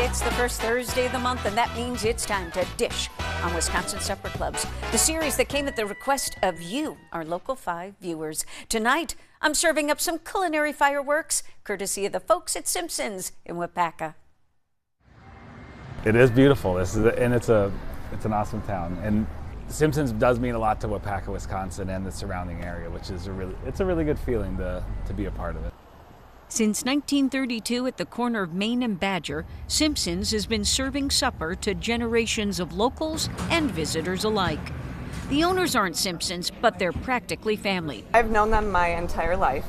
It's the first Thursday of the month, and that means it's time to dish on Wisconsin Supper Clubs, the series that came at the request of you, our Local 5 viewers. Tonight, I'm serving up some culinary fireworks, courtesy of the folks at Simpson's in Waupaca. It is beautiful. It's an awesome town, and Simpson's does mean a lot to Waupaca, Wisconsin, and the surrounding area, which is a really good feeling to be a part of it. Since 1932, at the corner of Main and Badger, Simpson's has been serving supper to generations of locals and visitors alike. The owners aren't Simpsons, but they're practically family. I've known them my entire life.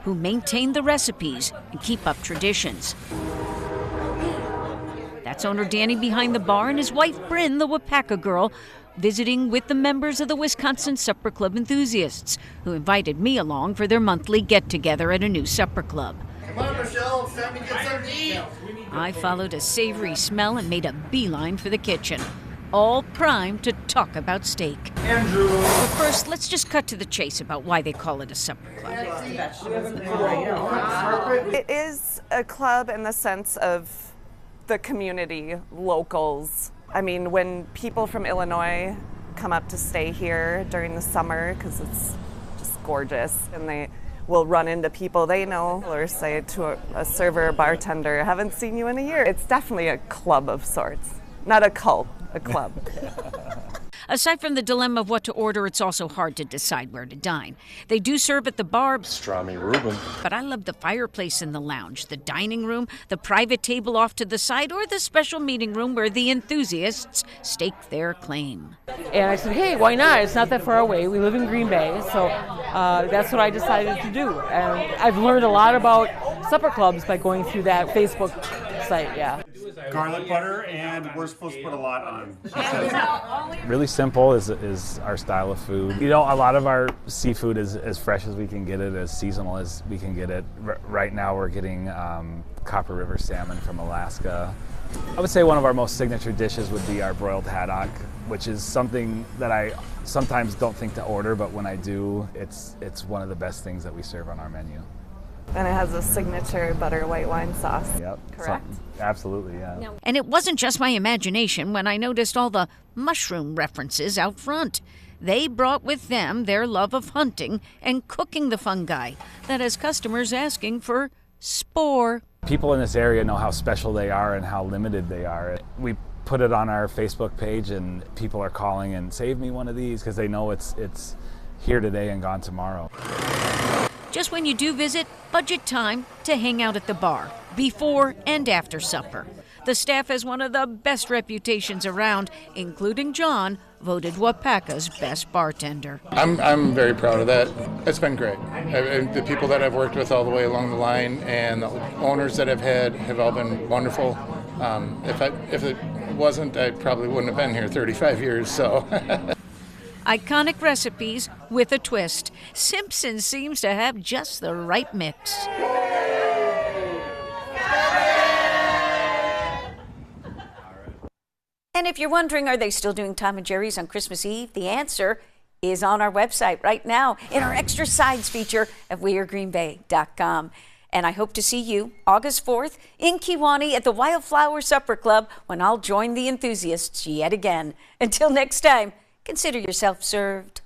Who maintain the recipes and keep up traditions. That's owner Danny behind the bar and his wife Bryn, the Waupaca girl, visiting with the members of the Wisconsin Supper Club enthusiasts, who invited me along for their monthly get-together at a new supper club. Come on, Michelle, it's time to get something to eat. I followed a savory smell and made a beeline for the kitchen, all primed to talk about steak. Andrew. But first, let's just cut to the chase about why they call it a supper club. It is a club in the sense of the community, locals. I mean, when people from Illinois come up to stay here during the summer, because it's just gorgeous, and they will run into people they know or say to a server or bartender, haven't seen you in a year. It's definitely a club of sorts. Not a cult, a club. Aside from the dilemma of what to order, it's also hard to decide where to dine. They do serve at the bar, Pastrami Reuben. But I love the fireplace in the lounge, the dining room, the private table off to the side, or the special meeting room where the enthusiasts stake their claim. And I said, hey, why not? It's not that far away. We live in Green Bay, so that's what I decided to do. And I've learned a lot about supper clubs by going through that Facebook site, yeah. Garlic butter, and we're supposed to put a lot on. Really simple is our style of food. You know, a lot of our seafood is as fresh as we can get it, as seasonal as we can get it. Right now we're getting Copper River salmon from Alaska. I would say one of our most signature dishes would be our broiled haddock, which is something that I sometimes don't think to order, but when I do, it's one of the best things that we serve on our menu. And it has a signature butter white wine sauce. Yep. Correct? Absolutely, yeah. And it wasn't just my imagination when I noticed all the mushroom references out front. They brought with them their love of hunting and cooking the fungi that has customers asking for spore. People in this area know how special they are and how limited they are. We put it on our Facebook page, and people are calling and save me one of these because they know it's here today and gone tomorrow. Just when you do visit, budget time to hang out at the bar, before and after supper. The staff has one of the best reputations around, including John, voted Waupaca's best bartender. I'm very proud of that. It's been great. The people that I've worked with all the way along the line and the owners that I've had have all been wonderful. If it wasn't, I probably wouldn't have been here 35 years, so. Iconic recipes with a twist. Simpson seems to have just the right mix. And if you're wondering, are they still doing Tom and Jerry's on Christmas Eve? The answer is on our website right now in our Extra Sides feature at wearegreenbay.com. And I hope to see you August 4th in Kewanee at the Wildflower Supper Club when I'll join the enthusiasts yet again. Until next time, consider yourself served.